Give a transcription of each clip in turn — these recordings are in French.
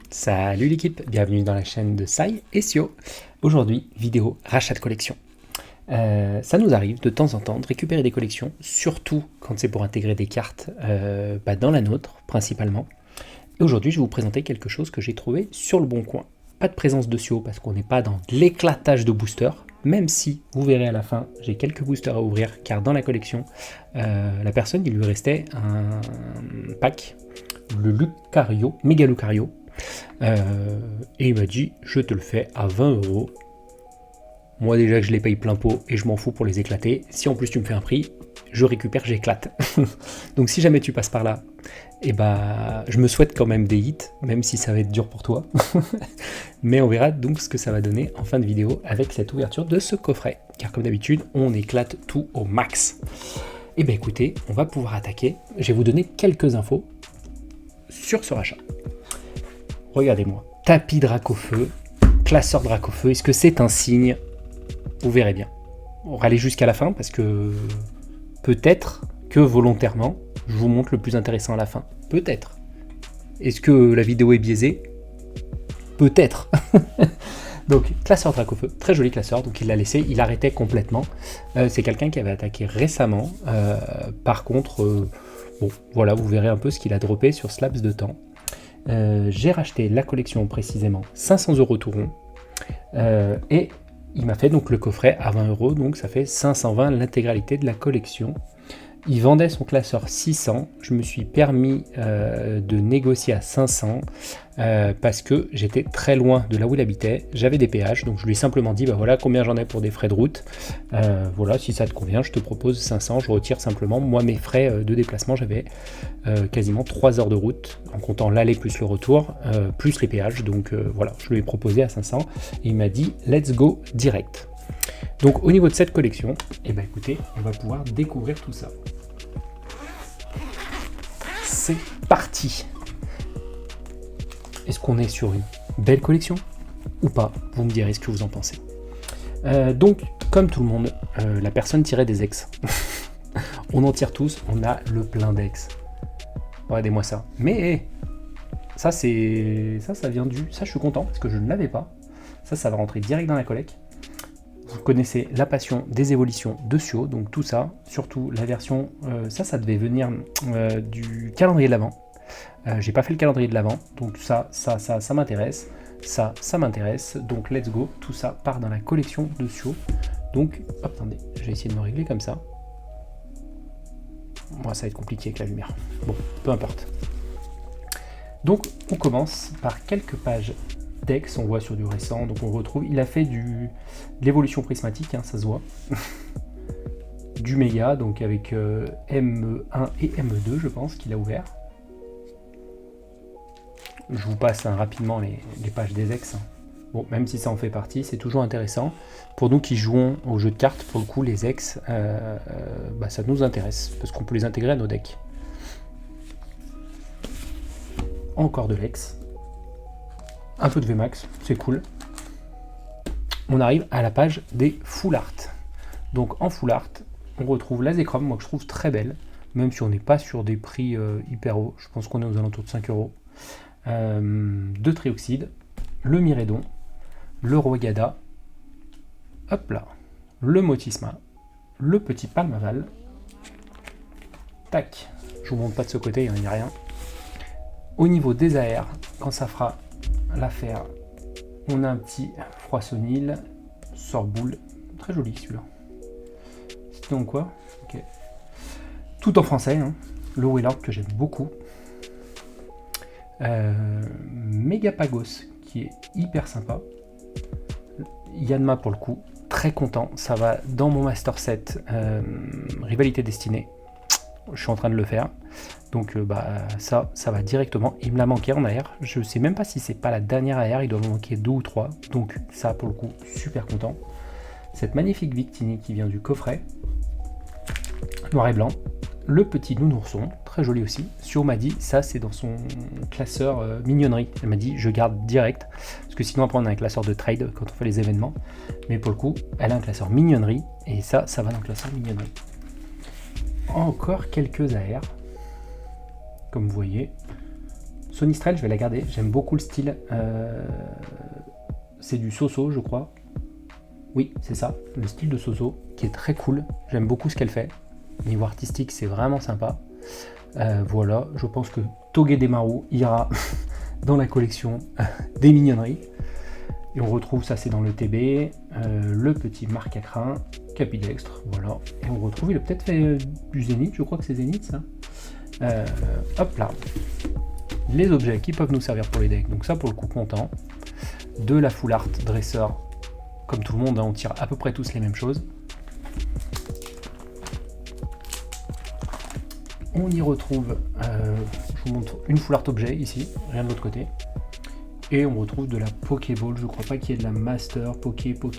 Salut l'équipe, bienvenue dans la chaîne de Sai et Sio. Aujourd'hui, vidéo rachat de collection. Ça nous arrive de temps en temps de récupérer des collections, surtout quand c'est pour intégrer des cartes dans la nôtre principalement. Et aujourd'hui, je vais vous présenter quelque chose que j'ai trouvé sur le bon coin. Pas de présence de Sio parce qu'on n'est pas dans l'éclatage de boosters, même si vous verrez à la fin, j'ai quelques boosters à ouvrir car dans la collection, la personne, il lui restait un pack, le Lucario, Méga Lucario. Et il m'a dit je te le fais à 20 €. Moi déjà que je les paye plein pot et je m'en fous pour les éclater. Si en plus tu me fais un prix, je récupère, j'éclate. Donc si jamais tu passes par là, je me souhaite quand même des hits, même si ça va être dur pour toi. Mais on verra donc ce que ça va donner en fin de vidéo avec cette ouverture de ce coffret. Car comme d'habitude, on éclate tout au max. Et écoutez, on va pouvoir attaquer. Je vais vous donner quelques infos sur ce rachat. Regardez-moi, tapis Dracofeu, classeur Dracofeu, est-ce que c'est un signe? Vous verrez bien. On va aller jusqu'à la fin parce que peut-être que volontairement, je vous montre le plus intéressant à la fin. Peut-être. Est-ce que la vidéo est biaisée? Peut-être. Donc, classeur Dracofeu, très joli classeur, donc il l'a laissé, il arrêtait complètement. C'est quelqu'un qui avait attaqué récemment. Par contre, bon, voilà, vous verrez un peu ce qu'il a droppé sur ce laps de temps. J'ai racheté la collection précisément 500 € tout rond et il m'a fait donc le coffret à 20 €, donc ça fait 520 l'intégralité de la collection. Il vendait son classeur 600, je me suis permis de négocier à 500 parce que j'étais très loin de là où il habitait, j'avais des péages, donc je lui ai simplement dit voilà combien j'en ai pour des frais de route, voilà si ça te convient je te propose 500, je retire simplement, moi mes frais de déplacement j'avais quasiment 3 heures de route en comptant l'aller plus le retour, plus les péages, donc voilà je lui ai proposé à 500 et il m'a dit let's go direct. Donc au niveau de cette collection, écoutez, on va pouvoir découvrir tout ça. C'est parti. Est-ce qu'on est sur une belle collection ou pas? Vous me direz ce que vous en pensez. Donc, comme tout le monde, la personne tirait des ex. On en tire tous, on a le plein d'ex. Regardez-moi ça. Mais ça, ça vient du... Ça, je suis content parce que je ne l'avais pas. Ça va rentrer direct dans la collecte. Vous connaissez la passion des évolutions de Sio, donc tout ça, surtout la version, ça devait venir du calendrier de l'Avent. J'ai pas fait le calendrier de l'Avent, donc ça m'intéresse, ça m'intéresse, donc let's go, tout ça part dans la collection de Sio. Donc, hop, attendez, je vais essayer de me régler comme ça. Moi, ça va être compliqué avec la lumière. Bon, peu importe. Donc, on commence par quelques pages Dex, on voit sur du récent, donc on retrouve, il a fait de l'évolution prismatique, hein, ça se voit, du méga, donc avec M1 et M2 je pense qu'il a ouvert. Je vous passe rapidement les pages des ex, hein. Bon, même si ça en fait partie, c'est toujours intéressant. Pour nous qui jouons au jeu de cartes, pour le coup les ex, ça nous intéresse, parce qu'on peut les intégrer à nos decks. Encore de l'ex. Un peu de VMAX, c'est cool. On arrive à la page des full art. Donc en full art, on retrouve la Zekrom, moi que je trouve très belle, même si on n'est pas sur des prix hyper hauts, je pense qu'on est aux alentours de 5 €. De Trioxide, le Myrédon, le Royada, hop là, le Motisma, le petit Palmaval, tac, je vous montre pas de ce côté, il n'y a rien. Au niveau des AR, quand ça fera l'affaire, on a un petit Froissonil, Sorboule, très joli celui-là. C'est donc quoi? Ok. Tout en français, hein. Le Willard que j'aime beaucoup. Megapagos qui est hyper sympa. Yanma pour le coup, très content. Ça va dans mon master set Rivalité Destinée. Je suis en train de le faire. Donc ça va directement. Il me l'a manqué en AR. Je sais même pas si c'est pas la dernière AR. Il doit me manquer 2 ou 3. Donc ça pour le coup, super content. Cette magnifique Victini qui vient du coffret. Noir et blanc. le petit nounourson, très joli aussi. Sio m'a dit, ça c'est dans son classeur mignonnerie. Elle m'a dit, je garde direct, parce que sinon après on a un classeur de trade quand on fait les événements. Mais pour le coup, elle a un classeur mignonnerie, et ça va dans le classeur mignonnerie. Encore quelques AR, comme vous voyez. Sonistrel, je vais la garder, j'aime beaucoup le style. C'est du Soso, je crois. Oui, c'est ça, le style de Soso, qui est très cool. J'aime beaucoup ce qu'elle fait. Niveau artistique, c'est vraiment sympa. Voilà, je pense que Togedemaru ira dans la collection des mignonneries. Et on retrouve, ça c'est dans le TB, le petit marque à crin, capidextre, voilà. Et on retrouve, il a peut-être fait du Zénith, je crois que c'est Zénith ça. Hop là. Les objets qui peuvent nous servir pour les decks, donc ça pour le coup content. De la full art dresseur, comme tout le monde, hein, on tire à peu près tous les mêmes choses. On y retrouve, je vous montre une full art objet ici, rien de l'autre côté. Et on retrouve de la Pokéball, je crois pas qu'il y ait de la Master, Poké. On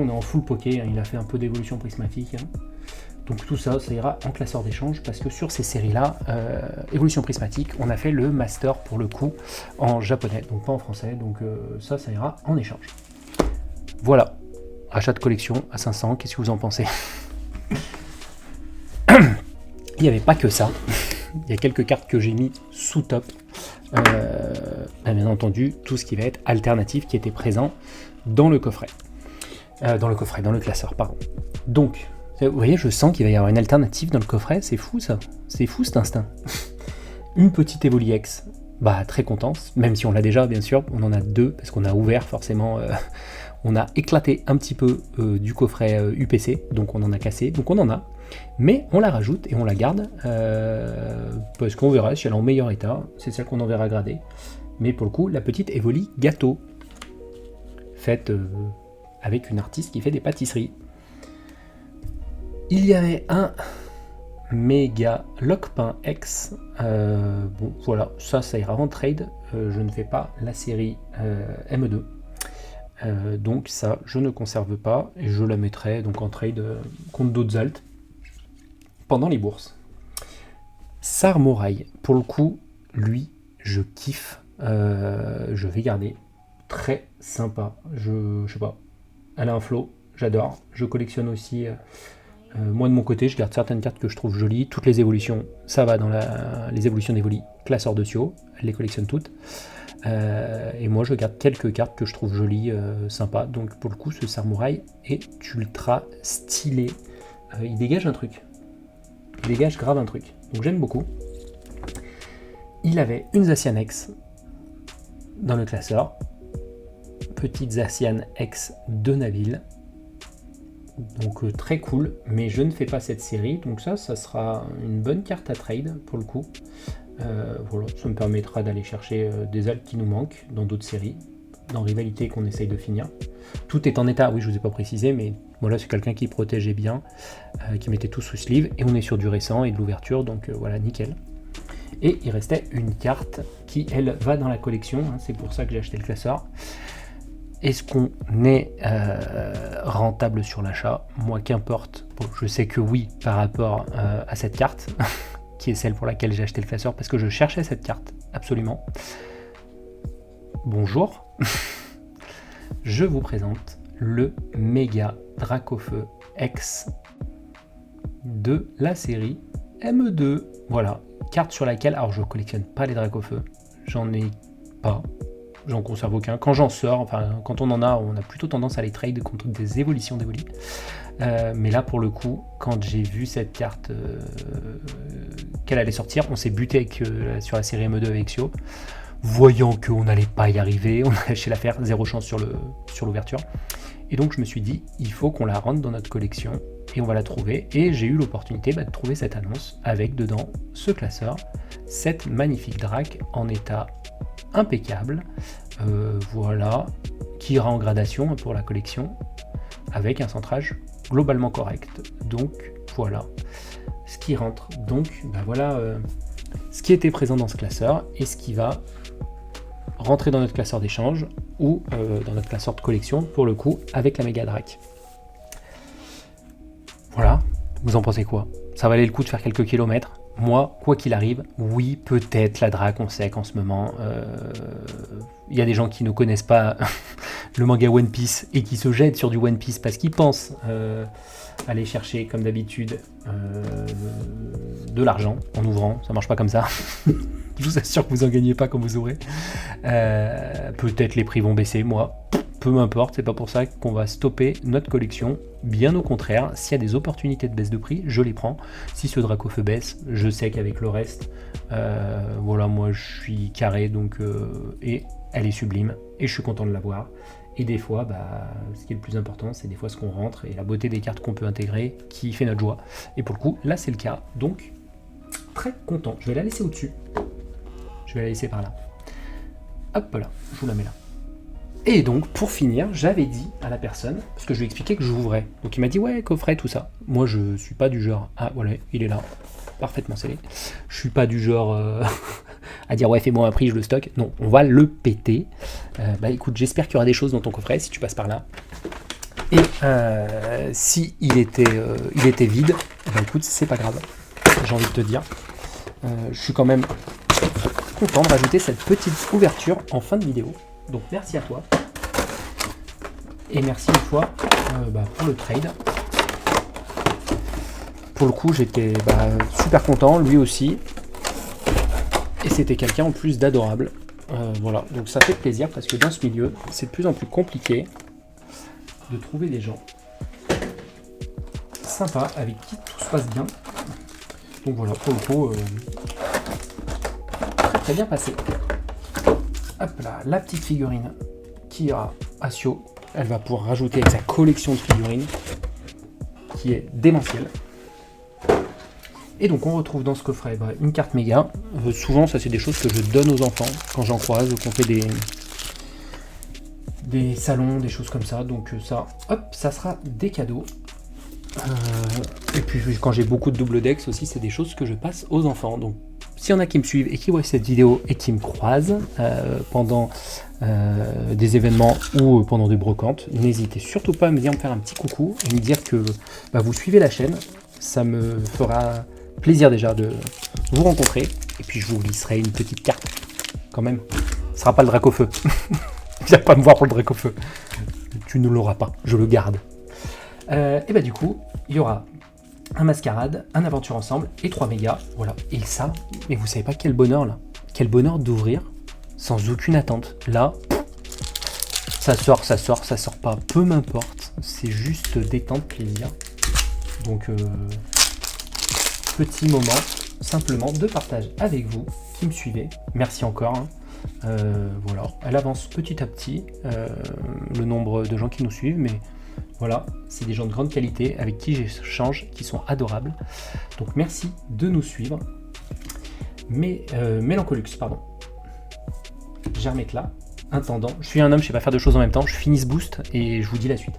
est en full Poké, hein, il a fait un peu d'évolution prismatique. Hein. Donc tout ça, ça ira en classeur d'échange, parce que sur ces séries-là, évolution prismatique, on a fait le Master pour le coup en japonais, donc pas en français, donc ça ira en échange. Voilà. Achat de collection à 500, qu'est-ce que vous en pensez? Il n'y avait pas que ça, il y a quelques cartes que j'ai mis sous top. Bien entendu, tout ce qui va être alternatif qui était présent dans le coffret. Dans le classeur, pardon. Donc, vous voyez, je sens qu'il va y avoir une alternative dans le coffret, c'est fou ça, c'est fou cet instinct. Une petite Evoli X, bah très contente, même si on l'a déjà bien sûr, on en a deux, parce qu'on a ouvert forcément... on a éclaté un petit peu du coffret UPC, donc on en a cassé, donc on en a, mais on la rajoute et on la garde, parce qu'on verra si elle est en meilleur état, c'est celle qu'on enverra grader. Mais pour le coup, la petite Evoli gâteau, faite avec une artiste qui fait des pâtisseries. Il y avait un méga Lockpin X, bon voilà, ça ira en trade, je ne fais pas la série M2. Donc ça, je ne conserve pas et je la mettrai donc en trade contre d'autres alts pendant les bourses. Sarmorai, pour le coup, lui, je kiffe. Je vais garder. Très sympa. Je sais pas. Elle a un flow, j'adore. Je collectionne aussi. Moi de mon côté, je garde certaines cartes que je trouve jolies. Toutes les évolutions, ça va dans les évolutions d'Evoli. Classeur de Sio, elle les collectionne toutes. Et moi je garde quelques cartes que je trouve jolies, sympas. Donc pour le coup ce Sarmorai est ultra stylé. Il dégage un truc. Il dégage grave un truc. Donc j'aime beaucoup. Il avait une Zacian X dans le classeur. Petite Zacian X de Nabil. Donc très cool. Mais je ne fais pas cette série. Donc ça sera une bonne carte à trade pour le coup. Voilà, ça me permettra d'aller chercher des alts qui nous manquent dans d'autres séries, dans Rivalité qu'on essaye de finir. Tout est en état, oui je vous ai pas précisé, mais voilà c'est quelqu'un qui protégeait bien, qui mettait tout sous sleeve, et on est sur du récent et de l'ouverture, donc voilà nickel. Et il restait une carte qui elle va dans la collection, hein, c'est pour ça que j'ai acheté le classeur. Est-ce qu'on est rentable sur l'achat? Moi qu'importe, bon, je sais que oui par rapport à cette carte. Qui est celle pour laquelle j'ai acheté le classeur, parce que je cherchais cette carte, absolument. Bonjour, je vous présente le méga Dracofeu X de la série M2. Voilà, carte sur laquelle, alors je collectionne pas les Dracofeu, j'en ai pas, j'en conserve aucun. Quand j'en sors, enfin quand on a plutôt tendance à les trade contre des évolutions d'Evoli. Mais là pour le coup, quand j'ai vu cette carte qu'elle allait sortir, on s'est buté sur la série M2 avec Sio, voyant qu'on n'allait pas y arriver, on a lâché l'affaire, zéro chance sur l'ouverture. Et donc je me suis dit, il faut qu'on la rentre dans notre collection et on va la trouver. Et j'ai eu l'opportunité de trouver cette annonce avec dedans ce classeur, cette magnifique Drac en état impeccable, voilà, qui ira en gradation pour la collection avec un centrage globalement correct. Donc voilà ce qui rentre. Donc ben voilà ce qui était présent dans ce classeur et ce qui va rentrer dans notre classeur d'échange ou dans notre classeur de collection pour le coup avec la Mega Drac. Voilà, vous en pensez quoi? Ça valait le coup de faire quelques kilomètres? Moi, quoi qu'il arrive, oui, peut-être la drague, on sait qu'en ce moment, il y a des gens qui ne connaissent pas le manga One Piece et qui se jettent sur du One Piece parce qu'ils pensent aller chercher, comme d'habitude, de l'argent en ouvrant. Ça marche pas comme ça. Je vous assure que vous en gagnez pas quand vous aurez. Peut-être les prix vont baisser, moi. Peu m'importe, c'est pas pour ça qu'on va stopper notre collection. Bien au contraire, s'il y a des opportunités de baisse de prix, je les prends. Si ce Dracofeu baisse, je sais qu'avec le reste, voilà, moi je suis carré, donc et elle est sublime, et je suis content de l'avoir. Et des fois, ce qui est le plus important, c'est des fois ce qu'on rentre et la beauté des cartes qu'on peut intégrer qui fait notre joie. Et pour le coup, là c'est le cas, donc très content. Je vais la laisser au-dessus. Je vais la laisser par là. Hop là, je vous la mets là. Et donc, pour finir, j'avais dit à la personne, parce que je lui ai expliqué que j'ouvrais. Donc il m'a dit, ouais, coffret, tout ça. Moi, je suis pas du genre, ah voilà, il est là, parfaitement scellé. Je suis pas du genre à dire, ouais, fais-moi un prix, je le stocke. Non, on va le péter. Écoute, j'espère qu'il y aura des choses dans ton coffret, si tu passes par là. Et si il était vide, écoute, c'est pas grave. J'ai envie de te dire. Je suis quand même content de rajouter cette petite ouverture en fin de vidéo. Donc merci à toi. Et merci une fois pour le trade. Pour le coup, j'étais super content, lui aussi. Et c'était quelqu'un en plus d'adorable. Voilà, donc ça fait plaisir parce que dans ce milieu, c'est de plus en plus compliqué de trouver des gens sympas avec qui tout se passe bien. Donc voilà, pour le coup, très bien passé. Hop là, la petite figurine qui ira à Sio. Elle va pouvoir rajouter avec sa collection de figurines qui est démentielle. Et donc on retrouve dans ce coffret une carte méga. Souvent ça c'est des choses que je donne aux enfants quand j'en croise, qu'on fait des salons, des choses comme ça. Donc ça, hop, ça sera des cadeaux. Et puis quand j'ai beaucoup de double decks aussi, c'est des choses que je passe aux enfants. Donc s'il y en a qui me suivent et qui voient cette vidéo et qui me croisent pendant des événements ou pendant des brocantes, n'hésitez surtout pas à me faire un petit coucou et me dire que vous suivez la chaîne. Ça me fera plaisir déjà de vous rencontrer. Et puis je vous glisserai une petite carte quand même. Ce sera pas le Dracofeu. Viens pas me voir pour le Dracofeu. Tu ne l'auras pas, je le garde. Et du coup, il y aura un mascarade, un aventure ensemble et 3 mégas. Voilà. Et ça, mais vous savez pas quel bonheur là. Quel bonheur d'ouvrir sans aucune attente. Là, ça sort pas. Peu m'importe. C'est juste détente, plaisir. Donc, petit moment simplement de partage avec vous qui me suivez. Merci encore. Voilà. Elle avance petit à petit le nombre de gens qui nous suivent, mais voilà, c'est des gens de grande qualité avec qui j'échange, qui sont adorables. Donc merci de nous suivre. Mais Mélancolux, pardon. Je vais remettre là. Intendant, je suis un homme, je sais pas faire deux choses en même temps. Je finis ce boost et je vous dis la suite.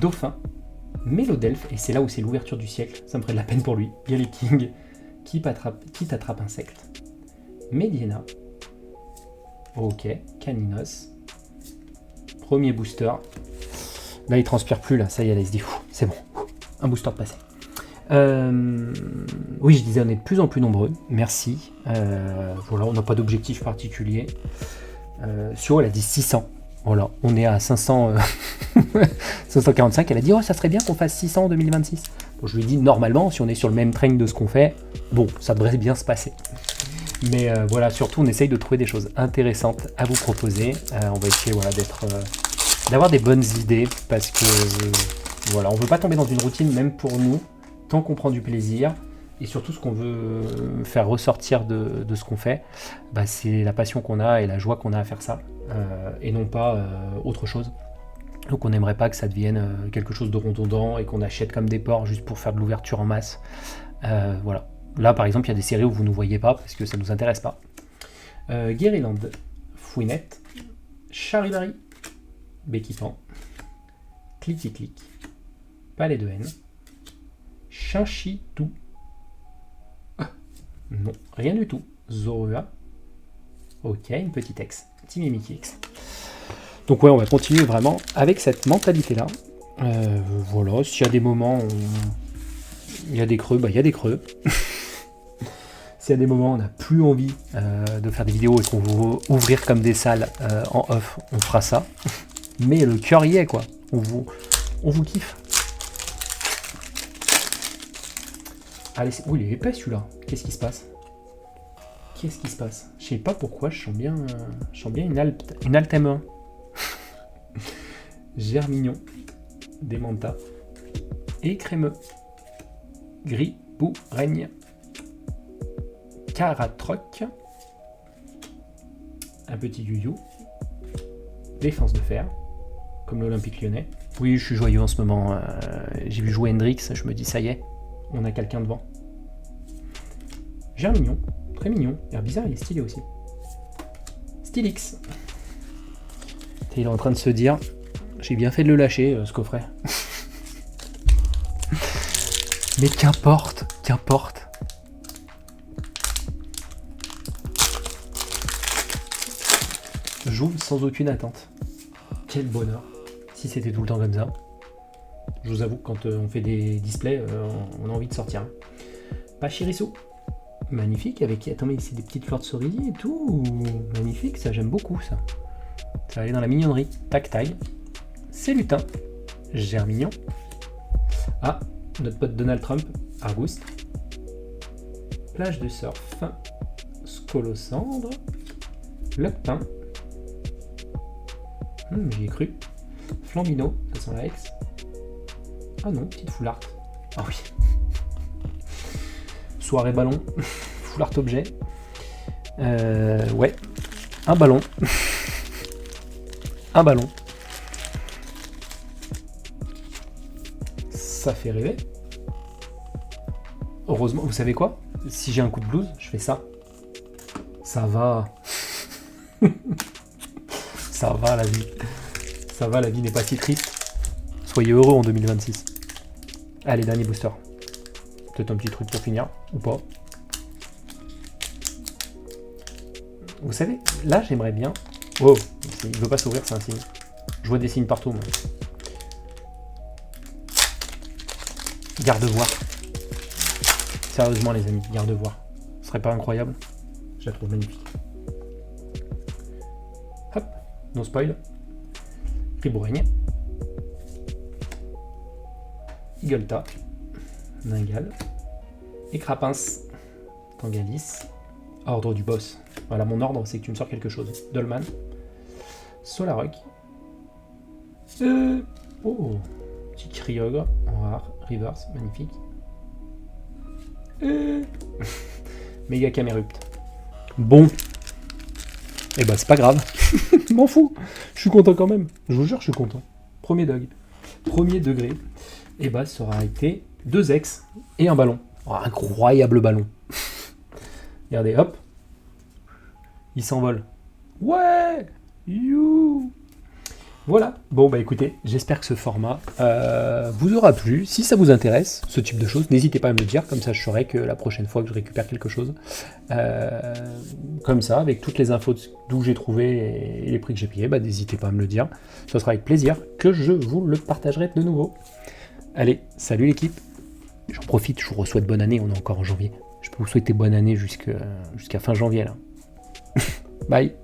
Dauphin, Mélodelphe, et c'est là où c'est l'ouverture du siècle. Ça me ferait de la peine pour lui. Il y a les kings qui t'attrape insecte. Mediena. Ok, Caninos. Premier booster. Là, il transpire plus, là, ça y est, là, il se dit, c'est bon, un booster de passé. Oui, je disais, on est de plus en plus nombreux, merci. Voilà, on n'a pas d'objectif particulier. Sio, elle a dit 600. Voilà, on est à 500, 545. Elle a dit, oh, ça serait bien qu'on fasse 600 en 2026. Bon, je lui ai dit, normalement, si on est sur le même train de ce qu'on fait, bon, ça devrait bien se passer. Mais voilà, surtout, on essaye de trouver des choses intéressantes à vous proposer. On va essayer d'avoir des bonnes idées parce que voilà, on ne veut pas tomber dans une routine même pour nous, tant qu'on prend du plaisir et surtout ce qu'on veut faire ressortir de ce qu'on fait, c'est la passion qu'on a et la joie qu'on a à faire ça et non pas autre chose. Donc on n'aimerait pas que ça devienne quelque chose de redondant et qu'on achète comme des porcs juste pour faire de l'ouverture en masse. Voilà. Là par exemple il y a des séries où vous ne nous voyez pas parce que ça ne nous intéresse pas. Guériland, Fouinette, Charivari, Béquipan, Clicky-Click, Palais de haine, Chinchitou, non, rien du tout, Zorua, ok, une petite X, Timmy Mickey X. Donc ouais, on va continuer vraiment avec cette mentalité-là. Voilà, s'il y a des moments où il y a des creux, bah il y a des creux. S'il y a des moments où on n'a plus envie de faire des vidéos et qu'on veut ouvrir comme des salles en off, on fera ça. Mais le cœur y est, quoi. On vous kiffe. Allez, il est épais celui-là. Qu'est-ce qui se passe? Qu'est-ce qui se passe? Je sais pas pourquoi, je sens bien une Altem 1. Germignon, Démenta et crémeux. Gris, bout, règne. Caratroc. Un petit youyou. Défense de fer, comme l'Olympique Lyonnais. Oui, je suis joyeux en ce moment. J'ai vu jouer Hendrix, je me dis ça y est, on a quelqu'un devant. Germignon, très mignon. L'air bizarre, il est stylé aussi. Stylix. Et il est en train de se dire, j'ai bien fait de le lâcher, ce coffret. Mais qu'importe, qu'importe. J'ouvre sans aucune attente. Quel bonheur. Si c'était tout le temps comme ça. Je vous avoue que quand on fait des displays, on a envie de sortir. Pachirisu. Magnifique. Avec. Attends, mais c'est des petites fleurs de cerisier et tout. Magnifique, ça j'aime beaucoup ça. Ça va aller dans la mignonnerie. Tac-taille. C'est lutin. Germignon. Ah, notre pote Donald Trump. Argouste. Plage de surf. Scolocendre. Leptin. J'y ai cru. Flambino, ça sent la ex. Ah non, petite foulard. Ah oui. Soirée ballon. Foulard objet. Ouais. Un ballon. Un ballon. Ça fait rêver. Heureusement, vous savez quoi? Si j'ai un coup de blues, je fais ça. Ça va. Ça va la vie. Ça va, la vie n'est pas si triste. Soyez heureux en 2026. Allez, dernier booster. Peut-être un petit truc pour finir, ou pas. Vous savez, là j'aimerais bien... Oh, il ne veut pas s'ouvrir, c'est un signe. Je vois des signes partout, moi. Garde-voir. Sérieusement les amis, garde-voir. Ce serait pas incroyable? Je la trouve magnifique. Hop, non spoil. Riboureigne. Igolta. Ningal. Et Crapins. Tangalis. Ordre du boss. Voilà, mon ordre, c'est que tu me sors quelque chose. Dolman. Solaroc. Oh, petit Kyogre en rare. Reverse, magnifique. Méga Camerupt. Bon. Eh ben, c'est pas grave. M'en fous. Je suis content quand même. Je vous jure, je suis content. Premier dog. Premier degré. Et bah, ça aura été 2 ex et un ballon. Oh, incroyable ballon. Regardez, hop. Il s'envole. Ouais. You. Voilà. Bon, bah écoutez, j'espère que ce format vous aura plu. Si ça vous intéresse, ce type de choses, n'hésitez pas à me le dire. Comme ça, je saurai que la prochaine fois que je récupère quelque chose, comme ça, avec toutes les infos d'où j'ai trouvé et les prix que j'ai payés, bah, n'hésitez pas à me le dire. Ce sera avec plaisir que je vous le partagerai de nouveau. Allez, salut l'équipe. J'en profite, je vous souhaite bonne année. On est encore en janvier. Je peux vous souhaiter bonne année jusqu'à fin janvier là. Bye.